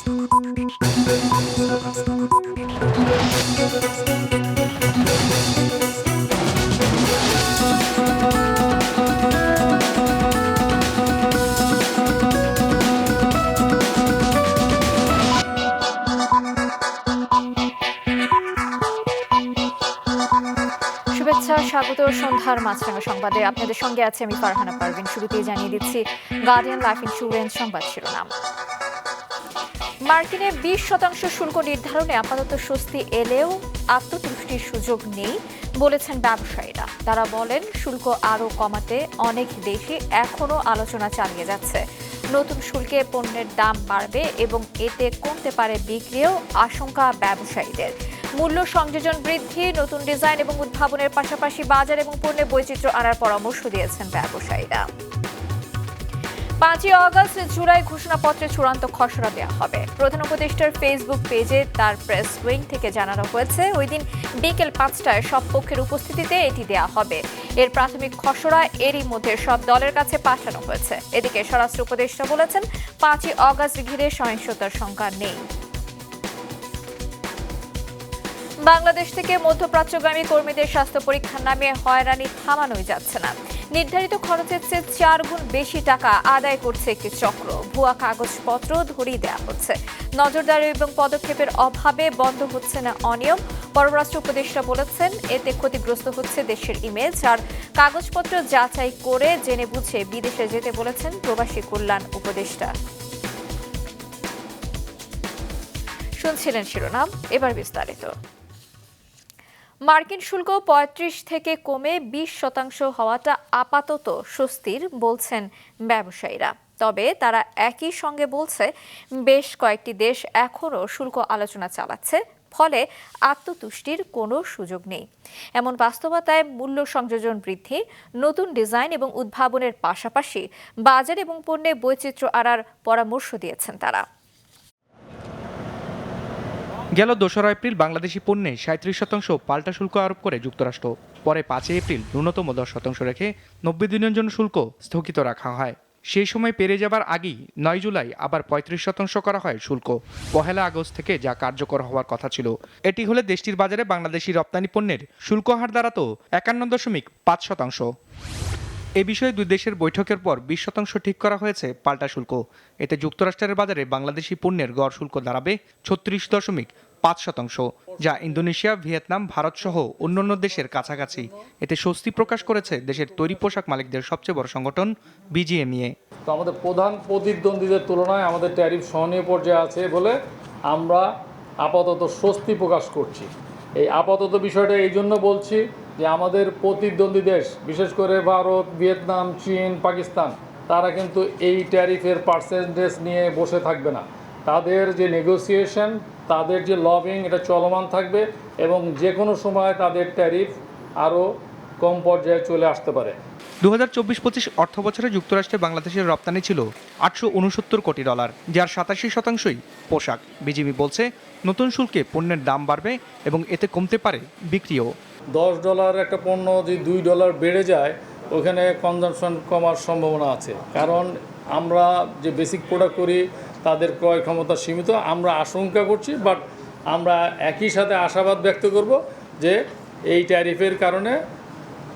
শুভেচ্ছা, স্বাগত সন্ধ্যার মাছরাঙা সংবাদে। আপনাদের সঙ্গে আছে আমি ফারহানা পারভিন। শুরুতেই জানিয়ে দিচ্ছি গার্ডিয়ান লাইফ ইন্স্যুরেন্স সংবাদ শিরোনাম। মার্কিনে 20% শুল্ক নির্ধারণে আপাতত স্বস্তি এলেও আত্মতুষ্টির সুযোগ নেই বলেছেন ব্যবসায়ীরা। তারা বলেন, শুল্ক আরও কমাতে অনেক দেশই এখনও আলোচনা চালিয়ে যাচ্ছে। নতুন শুল্কে পণ্যের দাম বাড়বে এবং এতে কমতে পারে বিক্রিও আশঙ্কা ব্যবসায়ীদের। মূল্য সংযোজন বৃদ্ধি, নতুন ডিজাইন এবং উদ্ভাবনের পাশাপাশি বাজার এবং পণ্যে বৈচিত্র্য আনার পরামর্শ দিয়েছেন ব্যবসায়ীরা। 5ই অগস্ট জুলাই ঘোষণাপত্রে চূড়ান্ত খসড়া দেওয়া হবে। প্রধান উপদেষ্টার ফেসবুক পেজে তার প্রেস উইং থেকে জানানো হয়েছে, ওই দিন বিকেল 5টায় সব পক্ষের উপস্থিতিতে এটি দেওয়া হবে। এর প্রাথমিক খসড়া এরই মধ্যে সব দলের কাছে পাঠানো হয়েছে। এদিকে স্বরাষ্ট্র উপদেষ্টা বলেছেন, 5ই অগস্ট ঘিরে সহিংসতার শঙ্কা নেই। বাংলাদেশ থেকে মধ্যপ্রাচ্যগামী কর্মীদের স্বাস্থ্য পরীক্ষার নামে হয়রানি থামানোই যাচ্ছে না। নির্ধারিত খরচের চেয়ে 4 গুণ বেশি টাকা আদায় করছে একটি চক্র। ভুয়া কাগজপত্র ধরিয়ে দেওয়া হচ্ছে। নজরদারি এবং পদক্ষেপের অভাবে বন্ধ হচ্ছে না অনিয়ম। পররাষ্ট্র উপদেষ্টা বলেছেন, এতে ক্ষতিগ্রস্ত হচ্ছে দেশের ইমেজ। আর কাগজপত্র যাচাই করে জেনে বুঝে বিদেশে যেতে বলেছেন প্রবাসী কল্যাণ উপদেষ্টা। শুনছিলেন শিরোনাম, এবার বিস্তারিত। মার্কিন শুল্ক 35 থেকে কমে 20% হওয়াটা আপাতত স্বস্তির বলছেন ব্যবসায়ীরা। তবে তারা একই সঙ্গে বলছে, বেশ কয়েকটি দেশ এখনও শুল্ক আলোচনা চালাচ্ছে, ফলে আত্মতুষ্টির কোনো সুযোগ নেই। এমন বাস্তবতায় মূল্য সংযোজন বৃদ্ধি, নতুন ডিজাইন এবং উদ্ভাবনের পাশাপাশি বাজার এবং পণ্যে বৈচিত্র্য আনার পরামর্শ দিয়েছেন তারা। গেল 2 এপ্রিল বাংলাদেশি পণ্যে 37% পাল্টা শুল্ক আরোপ করে যুক্তরাষ্ট্র। পরে 5 এপ্রিল ন্যূনতম 10% রেখে 90 দিনের জন্য শুল্ক স্থগিত রাখা হয়। সেই সময় পেরে যাবার আগেই 9 জুলাই আবার 35% করা হয় শুল্ক। 1 আগস্ট থেকে যা কার্যকর হওয়ার কথা ছিল। এটি হলে দেশটির বাজারে বাংলাদেশি রপ্তানি পণ্যের শুল্ক হার দাঁড়াতো 51.5%। এ বিষয়ে দুই দেশের বৈঠকের পর 20% ঠিক করা হয়েছে পাল্টা শুল্ক। এতে যুক্তরাষ্ট্রের বাজারে বাংলাদেশি পণ্যের গড় শুল্ক দাঁড়াবে 36.5%, যা ইন্দোনেশিয়া, ভিয়েতনাম, ভারত সহ অন্যান্য দেশের কাছাকাছি। এতে স্বস্তি প্রকাশ করেছে দেশের তৈরি পোশাক মালিকদের সবচেয়ে বড় সংগঠন বিজিএমইএ। তো আমাদের প্রধান প্রতিদ্বন্দ্বীদের তুলনায় আমাদের ট্যারিফ সহনীয় পর্যায়ে আছে বলে আমরা আপাতত স্বস্তি প্রকাশ করছি। এই আপাতত বিষয়টা এই জন্য বলছি যে আমাদের প্রতিদ্বন্দ্বী দেশ, বিশেষ করে ভারত, ভিয়েতনাম, চীন, পাকিস্তান, তারা কিন্তু এই ট্যারিফের পার্সেন্টেজ নিয়ে বসে থাকবে না। তাদের যে নেগোসিয়েশন, তাদের যে লবিং, এটা চলমান থাকবে এবং যে কোনো সময় তাদের ট্যারিফ আরও কম পর্যায়ে চলে আসতে পারে। 2024-25 অর্থ বছরে যুক্তরাষ্ট্রে বাংলাদেশের রপ্তানি ছিল $869 কোটি, যার 87%ই পোশাক। বিজিবি বলছে, নতুন শুল্কে পণ্যের দাম বাড়বে এবং এতে কমতে পারে বিক্রিও। $10 একটা পণ্য যদি $2 বেড়ে যায়, ওখানে কনজাম্পশন কমার সম্ভাবনা আছে। কারণ আমরা যে বেসিক প্রোডাক্ট করি তাদের ক্রয় ক্ষমতা সীমিত। আমরা আশঙ্কা করছি, বাট আমরা একই সাথে আশাবাদ ব্যক্ত করব যে এই ট্যারিফের কারণে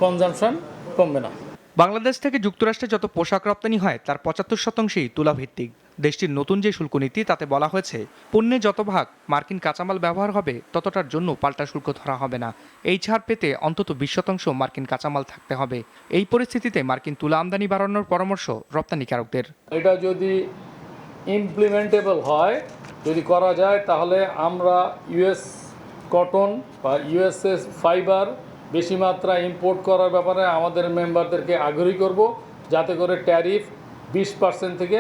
কনজাম্পশন কমবে না। বাংলাদেশ থেকে যুক্তরাষ্ট্রে যত পোশাক রপ্তানি হয় তার 75%ই তুলাভিত্তিক। দেশটির নতুন যে শুল্ক নীতি, তাতে বলা হয়েছে পণ্যে যত ভাগ মার্কিন কাঁচামাল ব্যবহার হবে ততটার জন্য পাল্টা শুল্ক ধরা হবে না। এই ছাড় পেতে অন্তত 20% মার্কিন কাঁচামাল থাকতে হবে। এই পরিস্থিতিতে মার্কিন তুলা আমদানি বাড়ানোর পরামর্শ রপ্তানিকারকদের। এটা যদি ইমপ্লিমেন্টেবল হয়, যদি করা যায়, তাহলে আমরা ইউএস কটন বা ইউএসএস ফাইবার বেশি মাত্রা ইম্পোর্ট করার ব্যাপারে আমাদের মেম্বারদেরকে আগ্রহী করব, যাতে করে ট্যারিফ 20% থেকে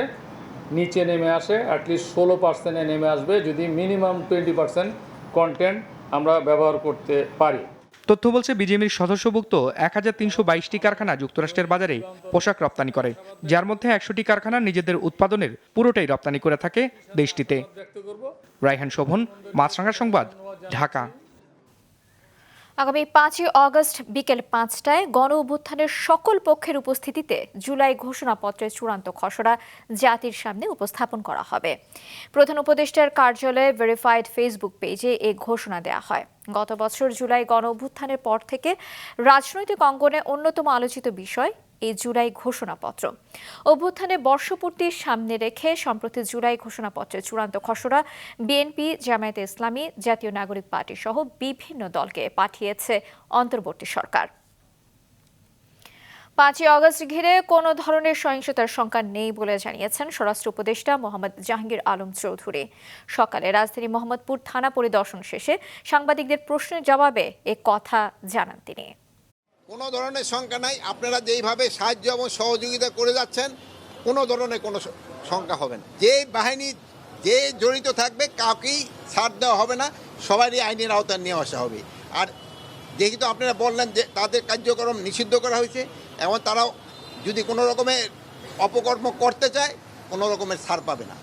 নিচে নেমে আসে, অ্যাটলিস্ট 16%-এ নেমে আসবে যদি মিনিমাম 20% কন্টেন্ট আমরা ব্যবহার করতে পারি। তথ্য বলছে, বিজিএমইর সদস্যভুক্ত 1322টি কারখানা যুক্তরাষ্ট্রের বাজারে পোশাক রপ্তানি করে, যার মধ্যে 100টি কারখানা নিজেদের উৎপাদনের পুরোটাই রপ্তানি করে থাকে দেশটিতে। রায়হান শোভন, মাছরাঙা সংবাদ, ঢাকা। আগামী 5ই অগস্ট বিকেল 5টায় গণ অভ্যুত্থানের সকল পক্ষের উপস্থিতিতে জুলাই ঘোষণাপত্রের চূড়ান্ত খসড়া জাতির সামনে উপস্থাপন করা হবে। প্রধান উপদেষ্টার কার্যালয়ে ভেরিফাইড ফেসবুক পেজে এই ঘোষণা দেওয়া হয়। গত বছর জুলাই গণ অভ্যুত্থানের পর থেকে রাজনৈতিক অঙ্গনে অন্যতম আলোচিত বিষয় এই জুলাই ঘোষণাপত্র। অভ্যুত্থানের বর্ষপূর্তি সামনে রেখে সম্প্রতি জুলাই ঘোষণাপত্রের চূড়ান্ত খসড়া বিএনপি, জামায়াতে ইসলামী, জাতীয় নাগরিক পার্টি সহ বিভিন্ন দলকে পাঠিয়েছে অন্তর্বর্তী সরকার। 5ই অগস্ট ঘিরে কোনো ধরনের সহিংসতার শঙ্কা নেই বলে জানিয়েছেন স্বরাষ্ট্র উপদেষ্টা মোহাম্মদ জাহাঙ্গীর আলম চৌধুরী। সকালে রাজধানী মোহাম্মদপুর থানা পরিদর্শন শেষে সাংবাদিকদের প্রশ্নের জবাবে এ কথা জানান তিনি। কোনো ধরনের শঙ্কা নাই। আপনারা যেইভাবে সাহায্য এবং সহযোগিতা করে যাচ্ছেন, কোনো ধরনের কোনো শঙ্কা হবে না। যে বাহিনী যে জড়িত থাকবে কাউকেই ছাড় দেওয়া হবে না, সবারই আইনের আওতায় নিয়ে আসা হবে। আর যেহেতু আপনারা বললেন যে তাদের কার্যক্রম নিষিদ্ধ করা হয়েছে এবং তারাও যদি কোনো রকমের অপকর্ম করতে চায় কোনো রকমের ছাড় পাবে না।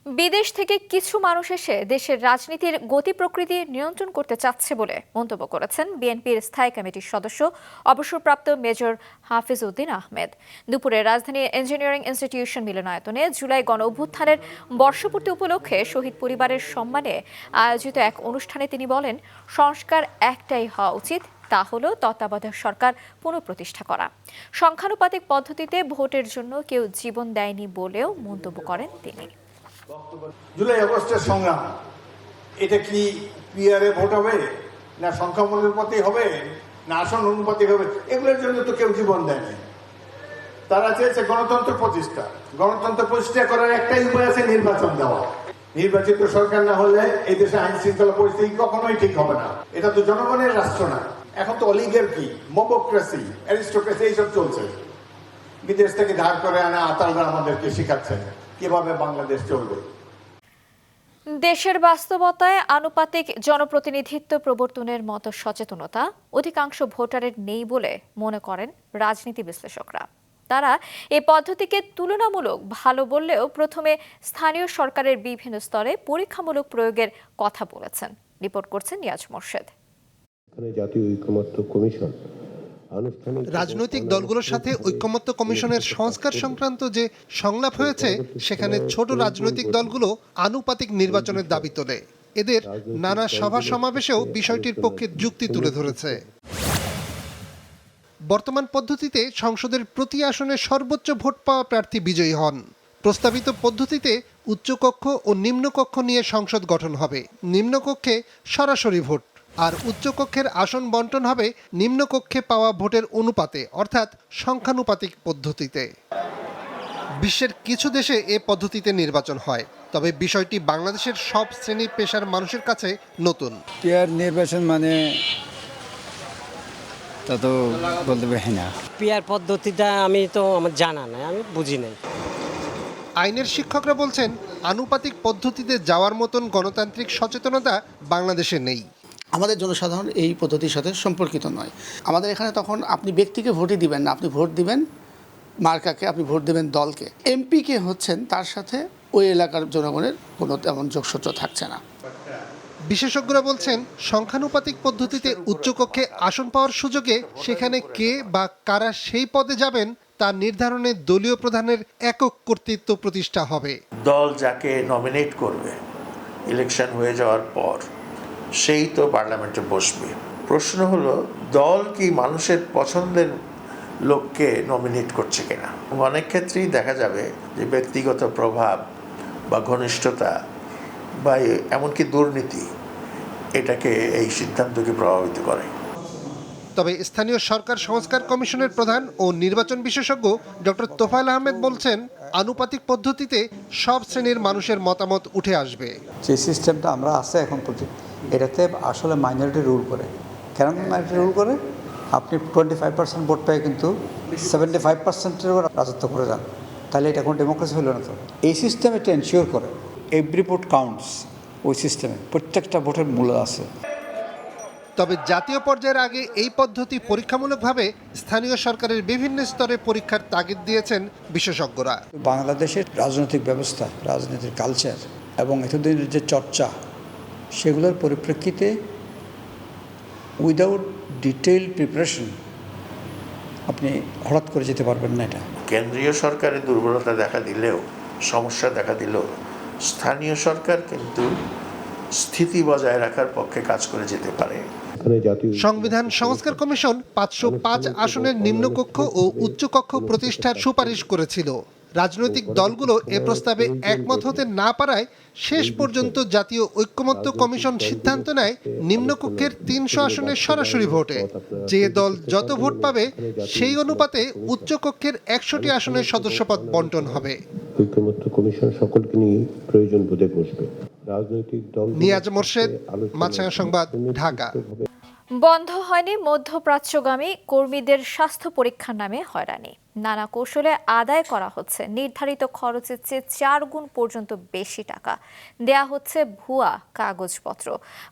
বিদেশ থেকে কিছু মানুষ এসে দেশের রাজনীতির গতি প্রকৃতি নিয়ন্ত্রণ করতে চাচ্ছে বলে মন্তব্য করেছেন বিএনপির স্থায়ী কমিটির সদস্য অবসরপ্রাপ্ত মেজর হাফিজ উদ্দিন আহমেদ। দুপুরে রাজধানীর ইঞ্জিনিয়ারিং ইনস্টিটিউশন মিলনায়তনে জুলাই গণ অভ্যুত্থানের বর্ষপূর্তি উপলক্ষে শহীদ পরিবারের সম্মানে আয়োজিত এক অনুষ্ঠানে তিনি বলেন, সংস্কার একটাই হওয়া উচিত, তা হলো তত্ত্বাবধায়ক সরকার পুনঃপ্রতিষ্ঠা করা। সংখ্যানুপাতিক পদ্ধতিতে ভোটের জন্য কেউ জীবন দেয়নি বলেও মন্তব্য করেন তিনি। জুলাই আগস্টের সংগ্রাম, এটা কি পিআরএ ভোট হবে, না সংখ্যানুপাতে হবে, না আসন অনুপাতে হবে? এগুলোর জন্য তো কেউ জীবন দেয়নি। তারা চেয়েছে গণতন্ত্র প্রতিষ্ঠা। গণতন্ত্র প্রতিষ্ঠা করার একটাই উপায় আছে, নির্বাচন দেওয়া। নির্বাচিত সরকার না হলে এই দেশে আইন শৃঙ্খলা পরিস্থিতি কখনোই ঠিক হবে না। এটা তো জনগণের রাষ্ট্র না, এখন তো অলিগার্কি, মবক্রেসি, অ্যারিস্টোক্রেসি এইসব চলছে। বিদেশ থেকে ধার করে আনা আতালরা আমাদেরকে শেখাচ্ছেন কিভাবে বাংলাদেশ চলবে। দেশের বাস্তবতায় আনুপাতিক জনপ্রতিনিধিত্ব প্রবর্তনের মতো সচেতনতা অধিকাংশ ভোটারের নেই বলে মনে করেন রাজনীতি বিশ্লেষকরা। তারা এই পদ্ধতিকে তুলনামূলক ভালো বললেও প্রথমে স্থানীয় সরকারের বিভিন্ন স্তরে পরীক্ষামূলক প্রয়োগের কথা বলেছেন। রিপোর্ট করছেন নিয়াজ মোর্শেদ। জাতীয় ঐকমত্য কমিশন রাজনৈতিক দলগুলোর সাথে ঐকমত্য কমিশনের সংস্কার সংক্রান্ত যে সংলাপ হয়েছে, সেখানে ছোট রাজনৈতিক দলগুলো আনুপাতিক নির্বাচনের দাবি তোলে। এদের নানা সভা সমাবেশেও বিষয়টির পক্ষে যুক্তি তুলে ধরেছে। বর্তমান পদ্ধতিতে সংসদের প্রতি আসনে সর্বোচ্চ ভোট পাওয়া প্রার্থী বিজয়ী হন। প্রস্তাবিত পদ্ধতিতে উচ্চকক্ষ ও নিম্নকক্ষ নিয়ে সংসদ গঠন হবে। নিম্নকক্ষে সরাসরি ভোট, আর উচ্চকক্ষের আসন বন্টন হবে নিম্নকক্ষে পাওয়া ভোটের অনুপাতে, অর্থাৎ সংখ্যানুপাতিক পদ্ধতিতে। বিশ্বের কিছু দেশে এ পদ্ধতিতে নির্বাচন হয়, তবে বিষয়টি বাংলাদেশের সব শ্রেণী পেশার মানুষের কাছে নতুন। পিআর নির্বাচন মানে তা তো বলতে পারি না। পিআর পদ্ধতিটা আমার জানা নাই, আমি বুঝি নাই। আইনের শিক্ষকরা বলছেন, আনুপাতিক পদ্ধতিতে যাওয়ার মতন গণতান্ত্রিক সচেতনতা বাংলাদেশে নেই। আমাদের জনসাধারণ এই পদ্ধতির সাথে সম্পর্কিত নয়। আমাদের এখানে তখন আপনি ব্যক্তিকে ভোটই দিবেন না, আপনি ভোট দিবেন মার্কাকে, আপনি ভোট দেবেন দলকে। এমপিকে হচ্ছেন, তার সাথে ওই এলাকার জনগণের কোনো তেমন যোগসূত্র থাকছে না। বিশেষজ্ঞরা বলছেন, সংখ্যানুপাতিক পদ্ধতিতে উচ্চকক্ষে আসন পাওয়ার সুযোগে সেখানে কে বা কারা সেই পদে যাবেন তা নির্ধারণে দলীয় প্রধানের একক কর্তৃত্ব প্রতিষ্ঠা হবে। দল যাকে নমিনেট করবে ইলেকশন হয়ে যাওয়ার পর, সেই তো পার্লামেন্টে বসবে। প্রশ্ন হলো, দল কি মানুষের পছন্দের লোককে নমিনেট করছে কিনা। অনেক ক্ষেত্রেই দেখা যাবে যে ব্যক্তিগত প্রভাব বা ঘনিষ্ঠতা বা এমনকি দুর্নীতি এটাকে এই সিদ্ধান্তকে প্রভাবিত করে। তবে স্থানীয় সরকার সংস্কার কমিশনের প্রধান ও নির্বাচন বিশেষজ্ঞ ডক্টর তোফায়েল আহমেদ বলছেন, আনুপাতিক পদ্ধতিতে সব শ্রেণীর মানুষের মতামত উঠে আসবে। যে সিস্টেমটা আমরা আছে এখন এটাতে আসলে মাইনরিটি রুল করে। কেন মাইনরিটি রুল করে? আপনি 25% ভোট পেয়ে কিন্তু 75%-এর রাজত্ব করে যান, তাহলে এটা কোনো ডেমোক্রেসি হলো না। তো এই সিস্টেম এটা এনশিওর করে এভরি ভোট কাউন্টস। ওই সিস্টেমে প্রত্যেকটা ভোটের মূল্য আছে। তবে জাতীয় পর্যায়ের আগে এই পদ্ধতি পরীক্ষামূলকভাবে স্থানীয় সরকারের বিভিন্ন স্তরে পরীক্ষার তাগিদ দিয়েছেন বিশেষজ্ঞরা। বাংলাদেশের রাজনৈতিক ব্যবস্থা, রাজনীতির কালচার এবং এতদিনের যে চর্চা, সেগুলোর পরিপ্রেক্ষিতে উইদাউট ডিটেইল প্রিপারেশন আপনি হঠাৎ করে যেতে পারবেন না। এটা কেন্দ্রীয় সরকারের দুর্বলতা দেখা দিলেও, সমস্যা দেখা দিলেও স্থানীয় সরকার কিন্তু স্থিতি বজায় রাখার পক্ষে কাজ করে যেতে পারে। সংবিধান সংস্কার কমিশন 505 আসনের নিম্নকক্ষ ও উচ্চকক্ষ প্রতিষ্ঠার সুপারিশ করেছিল। রাজনৈতিক দলগুলো এ প্রস্তাবে একমত হতে না পারায় শেষ পর্যন্ত জাতীয় ঐক্যমত্য কমিশন সিদ্ধান্ত নেয় নিম্নকক্ষের 300 আসনের সরাসরি ভোটে। যে দল যত ভোট পাবে সেই অনুপাতে উচ্চকক্ষের 100টি আসনের সদস্যপদ বণ্টন হবে। ঐক্যমত্য কমিশন সকলকে নিয়ে প্রয়োজন বোধে বসবে। রাজনৈতিক দল নিয়াজ মোর্শেদ, মাছরাঙা সংবাদ, ঢাকা। বন্ধ হয়নি মধ্যপ্রাচ্যগামী কর্মীদের স্বাস্থ্য পরীক্ষার নামে হয়রানি। নানা কৌশলে আদায় করা হচ্ছে নির্ধারিত খরচের চেয়ে 4 গুণ পর্যন্ত বেশি টাকা। দেয়া হচ্ছে ভুয়া কাগজপত্র।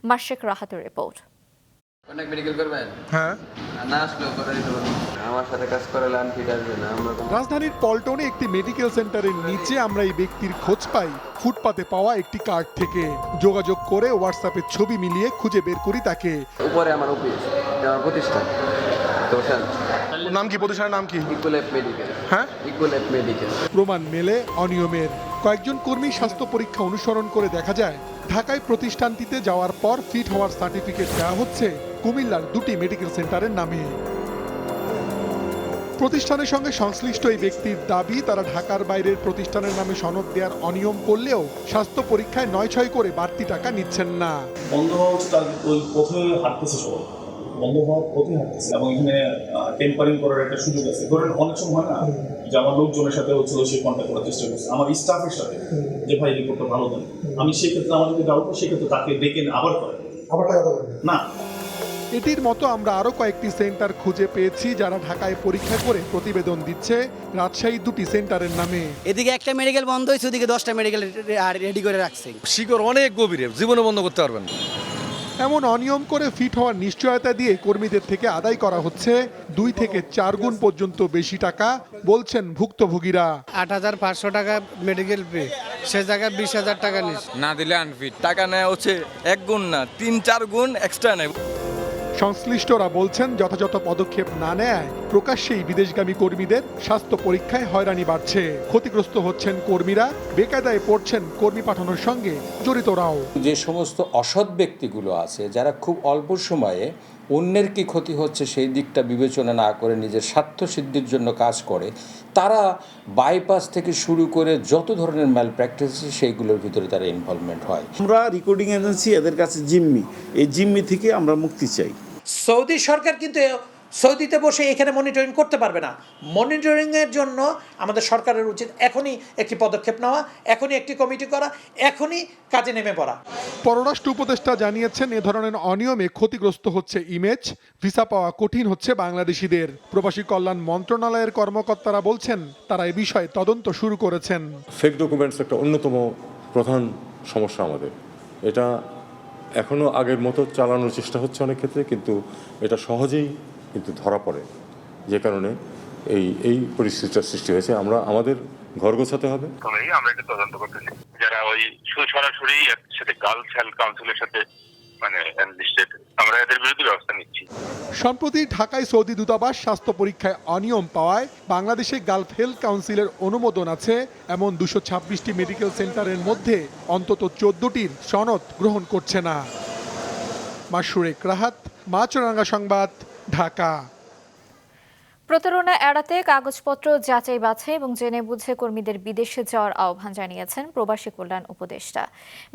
মার্শেক রাহাতের রিপোর্ট। অনেক মেডিকেল করবেন? হ্যাঁ, না আসলেও করে দিতে পারবেন। আমার সাথে কাজ করালে আনফিট আসবে না। রাজধানীর পল্টনে একটি মেডিকেল সেন্টারের নিচে আমরা এই ব্যক্তির খোঁজ পাই ফুটপাতে পাওয়া একটি কার্ড থেকে। যোগাযোগ করে হোয়াটসঅ্যাপে ছবি মিলিয়ে খুঁজে বের করি তাকে। উপরে আমার অফিস, আমার প্রতিষ্ঠান। নাম কি? প্রতিষ্ঠানের নাম কি? ইকুলেপ মেডিকেল। হ্যাঁ, ইকুলেপ মেডিকেল। প্রমাণ মেলে অনিয়মের। কয়েকজন কর্মী স্বাস্থ্য পরীক্ষা অনুসরণ করে দেখা যায় ঢাকায় প্রতিষ্ঠানটিতে যাওয়ার পর ফিট হওয়ার সার্টিফিকেট দেওয়া হচ্ছে কুমিল্লার 2টি মেডিকেল সেন্টারের নামে। প্রতিষ্ঠানের সঙ্গে সংশ্লিষ্ট এই ব্যক্তির দাবি, তারা ঢাকার বাইরের প্রতিষ্ঠানের নামে সনদ দেওয়ার অনিয়ম করলেও স্বাস্থ্য পরীক্ষায় 9-6 করে বাড়তি টাকা নিচ্ছেন না। বন্ধ হওয়া হচ্ছে তার ওই পথে হাঁটতেছে সবাই, বন্ধ হওয়ার পথে হাঁটতেছে এবং এখানে টেম্পারিং করার একটা সুযোগ আছে। ধরেন অনেক সময় হয় না যে আমার লোকজনের সাথে হচ্ছিল, সে কন্ট্যাক্ট করার চেষ্টা করছে আমার স্টাফের সাথে, যে ভাই রিপোর্টটা ভালো দেন। আমি সেক্ষেত্রে আমার যদি ডাউট হয় সেক্ষেত্রে তাকে ডেকে আবার করে আবার টাকা দেবেন না। এটির মতো আমরা আরও কয়েকটি সেন্টার খুঁজে পেয়েছি যারা ঢাকায় পরীক্ষা করে প্রতিবেদন দিচ্ছে রাজশাহী 2টি সেন্টারের নামে। এদিকে একটা মেডিকেল বন্ধ হয়েছে, ওদিকে 10টা মেডিকেল রেডি করে রাখছে। শিকড় অনেক গভীরে, জীবনে বন্ধ করতে পারবেন। এমন অনিয়ম করে ফিট হওয়ার নিশ্চয়তা দিয়ে কর্মীদের থেকে আদায় করা হচ্ছে 2 থেকে 4 গুণ পর্যন্ত বেশি টাকা, বলছেন ভুক্তভোগীরা। 8,500 টাকা মেডিকেল ফি, সে জায়গায় 20,000 টাকা নিস না দিলে আনফিট। টাকা নেয় হচ্ছে 1 গুণ না 3-4 গুণ এক্সট্রা নেয়। সংশ্লিষ্টরা বলছেন যথাযথ পদক্ষেপ না নেয় প্রকাশ্যেই বিদেশগামী কর্মীদের স্বাস্থ্য পরীক্ষায় হয়রানি বাড়ছে। ক্ষতিগ্রস্ত হচ্ছেন কর্মীরা, বেকায়দায় পড়ছেন কর্মী পাঠানোর সঙ্গে জড়িতরাও। যে সমস্ত অসৎ ব্যক্তিগুলো আছে যারা খুব অল্প সময়ে অন্যের কি ক্ষতি হচ্ছে সেই দিকটা বিবেচনা না করে নিজের স্বার্থ সিদ্ধির জন্য কাজ করে, তারা বাইপাস থেকে শুরু করে যত ধরনের ম্যাল প্র্যাকটিস সেইগুলোর ভিতরে তারা ইনভলভমেন্ট হয়। আমরা রিক্রুটিং এজেন্সি, এদের কাছে জিম্মি, এই জিম্মি থেকে আমরা মুক্তি চাই। সৌদি সরকার কিন্তু সৌদিতে বসে এখানে মনিটরিং করতে পারবে না। মনিটরিংয়ের জন্য আমাদের সরকারের উচিত এখনই একটি পদক্ষেপ নেওয়া, এখনই একটি কমিটি করা, এখনই কাজে নেমে পড়া। পররাষ্ট্র উপদেষ্টা জানিয়েছেন এ ধরনের অনিয়মে ক্ষতিগ্রস্ত হচ্ছে ইমেজ, ভিসা পাওয়া কঠিন হচ্ছে বাংলাদেশিদের। প্রবাসী কল্যাণ মন্ত্রণালয়ের কর্মকর্তারা বলছেন তারা এ বিষয়ে তদন্ত শুরু করেছেন। ফেক ডকুমেন্টস একটা অন্যতম প্রধান সমস্যা আমাদের। এটা এখনো আগের মতো চালানোর চেষ্টা হচ্ছে অনেক ক্ষেত্রে, কিন্তু এটা সহজেই কিন্তু ধরা পড়ে, যে কারণে এই পরিস্থিতিটার সৃষ্টি হয়েছে। আমরা আমাদের ঘর গোছাতে হবে। আমরা এটা তদন্ত করতেছি, যারা ওই সরাসরি সাথে গার্লস হেলথ কাউন্সিলের সাথে এনলিস্টেড, আমরা এদের বিরুদ্ধে ব্যবস্থা নিচ্ছি। সম্প্রতি ঢাকায় সৌদি দূতাবাস স্বাস্থ্য পরীক্ষায় অনিয়ম পাওয়ায় বাংলাদেশে গালফ হেলথ কাউন্সিলের অনুমোদন আছে এমন 226টি মেডিকেল সেন্টারের মধ্যে অন্তত 14টির সনদ গ্রহণ করছে না। মাশরুক রাহাত, মাছরাঙা সংবাদ, ঢাকা। প্রতারণা এড়াতে কাগজপত্র যাচাই বাছাই এবং জেনে বুঝে কর্মীদের বিদেশে যাওয়ার আহ্বান জানিয়েছেন প্রবাসী কল্যাণ উপদেষ্টা।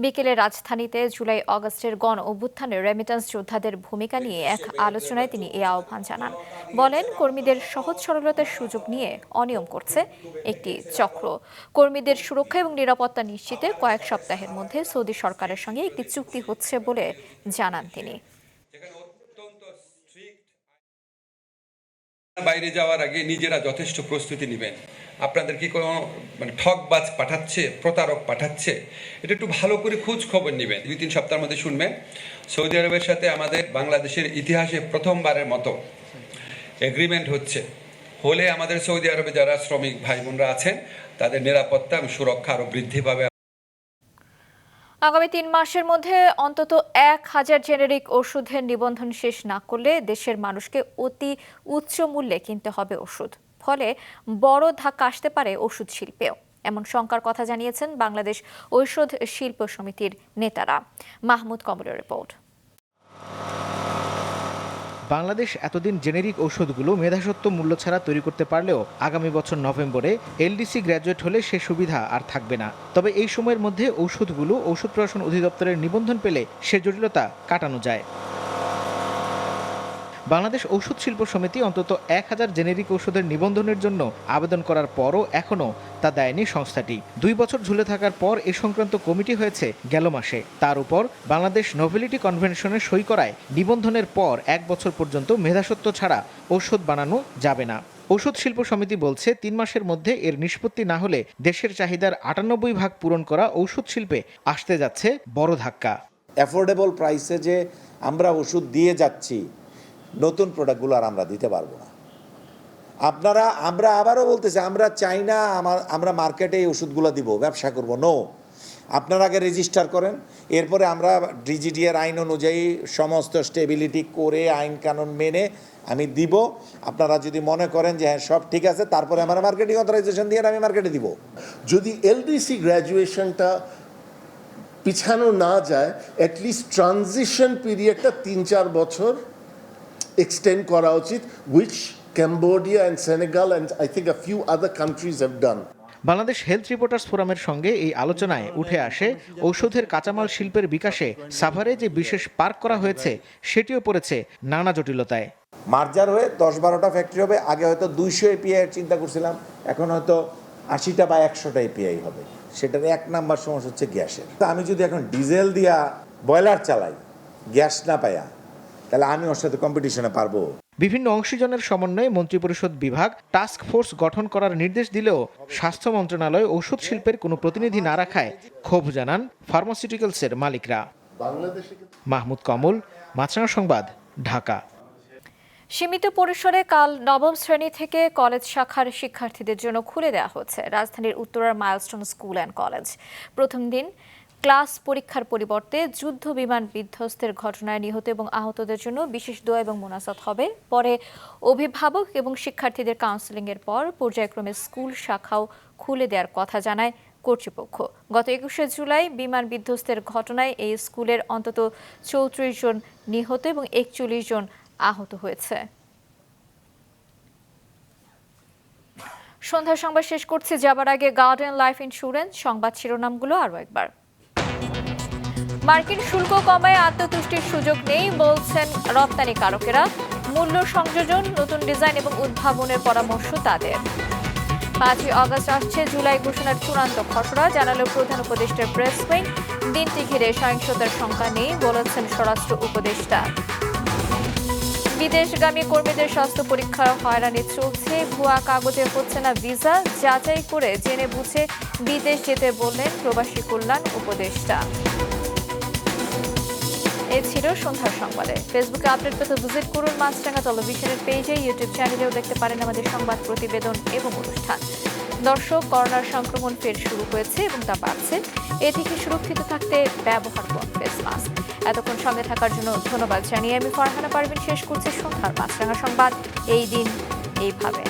বিকেলে রাজধানীতে জুলাই আগস্টের গণ অভ্যুত্থানে রেমিটেন্স যোদ্ধাদের ভূমিকা নিয়ে এক আলোচনায় তিনি এই আহ্বান জানান। বলেন, কর্মীদের সহজ সরলতার সুযোগ নিয়ে অনিয়ম করছে একটি চক্র। কর্মীদের সুরক্ষা এবং নিরাপত্তা নিশ্চিতে কয়েক সপ্তাহের মধ্যে সৌদি সরকারের সঙ্গে একটি চুক্তি হচ্ছে বলে জানান তিনি। বাইরে যাওয়ার আগে নিজেরা যথেষ্ট প্রস্তুতি নেবেন। আপনাদের কি কোনো ঠকবাজ পাঠাচ্ছে, প্রতারক পাঠাচ্ছে, এটা একটু ভালো করে খোঁজ খবর নেবেন। 2-3 সপ্তাহের মধ্যে শুনবেন সৌদি আরবের সাথে আমাদের বাংলাদেশের ইতিহাসে প্রথমবারের মতো এগ্রিমেন্ট হচ্ছে। হলে আমাদের সৌদি আরবে যারা শ্রমিক ভাই বোনরা আছেন তাদের নিরাপত্তা এবং সুরক্ষা আরও বৃদ্ধি পাবে। আগামী 3 মাসের মধ্যে অন্তত 1000 জেনেরিক ওষুধের নিবন্ধন শেষ না করলে দেশের মানুষকে অতি উচ্চ মূল্যে কিনতে হবে ওষুধ। ফলে বড় ধাক্কা আসতে পারে ওষুধ শিল্পেও, এমন শঙ্কার কথা জানিয়েছেন বাংলাদেশ ঔষধ শিল্প সমিতির নেতারা। মাহমুদ কমলের রিপোর্ট। বাংলাদেশ এতদিন জেনেরিক ঔষধগুলো মেধাসত্ত্ব মূল্য ছাড়া তৈরি করতে পারলেও আগামী বছর নভেম্বরে এলডিসি গ্র্যাজুয়েট হলে সে সুবিধা আর থাকবে না। তবে এই সময়ের মধ্যে ঔষধগুলো ঔষধ প্রশাসন অধিদপ্তরের নিবন্ধন পেলে সে জটিলতা কাটানো যায়। বাংলাদেশ ঔষধ শিল্প সমিতি অন্তত 1000 জেনেরিক ওষুধের নিবন্ধনের জন্য আবেদন করার পরও এখনও তা দেয়নি সংস্থাটি। 2 বছর ঝুলে থাকার পর এ সংক্রান্ত কমিটি হয়েছে গেল মাসে। তার উপর বাংলাদেশ নোভেলিটি কনভেনশনে সই করায় নিবন্ধনের পর 1 বছর পর্যন্ত মেধাসত্ত্ব ছাড়া ঔষধ বানানো যাবে না। ঔষধ শিল্প সমিতি বলছে 3 মাসের মধ্যে এর নিষ্পত্তি না হলে দেশের চাহিদার 98% পূরণ করা ঔষধ শিল্পে আসতে যাচ্ছে বড় ধাক্কা। অ্যাফোর্ডেবল প্রাইসে যে আমরা ওষুধ দিয়ে যাচ্ছি, নতুন প্রোডাক্টগুলো আর আমরা দিতে পারবো না। আমরা আবারও বলতেছি, আমরা চাই না আমরা মার্কেটে এই ওষুধগুলো দিব, ব্যবসা করব। নো, আপনারা আগে রেজিস্টার করেন, এরপরে আমরা ডিজিটিএর আইন অনুযায়ী সমস্ত স্টেবিলিটি করে আইন কানুন মেনে আমি দিব। আপনারা যদি মনে করেন যে হ্যাঁ সব ঠিক আছে, তারপরে আমার মার্কেটিং অথরাইজেশন দিয়ে আমি মার্কেটে দিব। যদি এলডিসি গ্র্যাজুয়েশনটা পিছানো না যায়, অ্যাটলিস্ট ট্রানজিশন পিরিয়ডটা 3-4 বছর extend করা উচিত, which Cambodia and Senegal and I think a few other countries have done. Bangladesh health reporters ফোরামের সঙ্গে এই আলোচনায় উঠে আসে ঔষধের কাঁচামাল শিল্পের বিকাশে সাভারে যে বিশেষ পার্ক করা হয়েছে সেটিও পড়েছে নানা জটিলতায়। মার্জার হয়ে 10-12টা ফ্যাক্টরি হবে। আগে হয়তো 200 এপিআই এর চিন্তা করছিলাম, এখন হয়তো 80টা বা 100টা এপিআই হবে। সেটার 1 নাম্বার সমস্যা হচ্ছে গ্যাসের। আমি যদি এখন ডিজেল দিয়া বয়লার চালাই, গ্যাস না পায়া, তাহলে আমি ওর সাথে কম্পিটিশনে পারবো। বিভিন্ন অংশীজনের সমন্বয়ে মন্ত্রিপরিষদ বিভাগ টাস্ক ফোর্স গঠন করার নির্দেশ দিলেও স্বাস্থ্য মন্ত্রণালয় ঔষধ শিল্পের কোনো প্রতিনিধি না রাখায় ক্ষোভ জানান ফার্মাসিউটিক্যালসের মালিকরা। মাহমুদ কমল, মাছরাঙা সংবাদ, ঢাকা। সীমিত পরিসরে কাল 9ম শ্রেণী থেকে কলেজ শাখার শিক্ষার্থীদের জন্য খুলে দেওয়া হচ্ছে রাজধানীর উত্তরার মাইলস্টোন স্কুল অ্যান্ড কলেজ। প্রথম দিন ক্লাস পরীক্ষার পরিবর্তে যুদ্ধ বিমান বিধ্বস্তের ঘটনায় নিহত এবং আহতদের জন্য বিশেষ দোয়া এবং মোনাজাত হবে। পরে অভিভাবক এবং শিক্ষার্থীদের কাউন্সেলিংয়ের পর পর্যায়ক্রমে স্কুল শাখাও খুলে দেওয়ার কথা জানায় কর্তৃপক্ষ। গত 21শে জুলাই বিমান বিধ্বস্তের ঘটনায় এই স্কুলের অন্তত 34 জন নিহত এবং 41 জন আহত হয়েছে। সন্ধ্যার সংবাদ শেষ করছি, যাবার আগে গার্ডেন লাইফ ইন্স্যুরেন্স সংবাদ শিরোনামগুলো আরও একবার। মার্কিন শুল্ক কমায় আত্মতুষ্টির সুযোগ নেই বলছেন রপ্তানিকারকেরা। মূল্য সংযোজন, নতুন ডিজাইন এবং উদ্ভাবনের পরামর্শ তাদের। 5ই আগস্ট আসছে, জুলাই ঘোষণার চূড়ান্ত খসড়া জানালো প্রধান উপদেষ্টার প্রেস উইং। দিনটি ঘিরে সহিংসতার শঙ্কা নেই বলেছেন স্বরাষ্ট্র উপদেষ্টা। বিদেশগামী কর্মীদের স্বাস্থ্য পরীক্ষার হয়রানি চলছে, ভুয়া কাগজে হচ্ছে না ভিসা, যাচাই করে জেনে বুঝে বিদেশ যেতে বললেন প্রবাসী কল্যাণ উপদেষ্টা। এই ছিল সন্ধ্যার সংবাদে। ফেসবুকে আপডেট পেতে ভিজিট করুন মাছরাঙা টেলিভিশনের পেজে, ইউটিউব চ্যানেলেও দেখতে পারেন আমাদের সংবাদ প্রতিবেদন এবং অনুষ্ঠান। দর্শক, করোনার সংক্রমণ ফের শুরু হয়েছে এবং তা বাড়ছে। এ থেকে সুরক্ষিত থাকতে ব্যবহার করুন ফেস মাস্ক। এতক্ষণ সঙ্গে থাকার জন্য ধন্যবাদ জানিয়ে আমি ফারহানা পারভিন শেষ করছি সন্ধ্যার মাছরাঙা সংবাদ। এই দিন এইভাবে।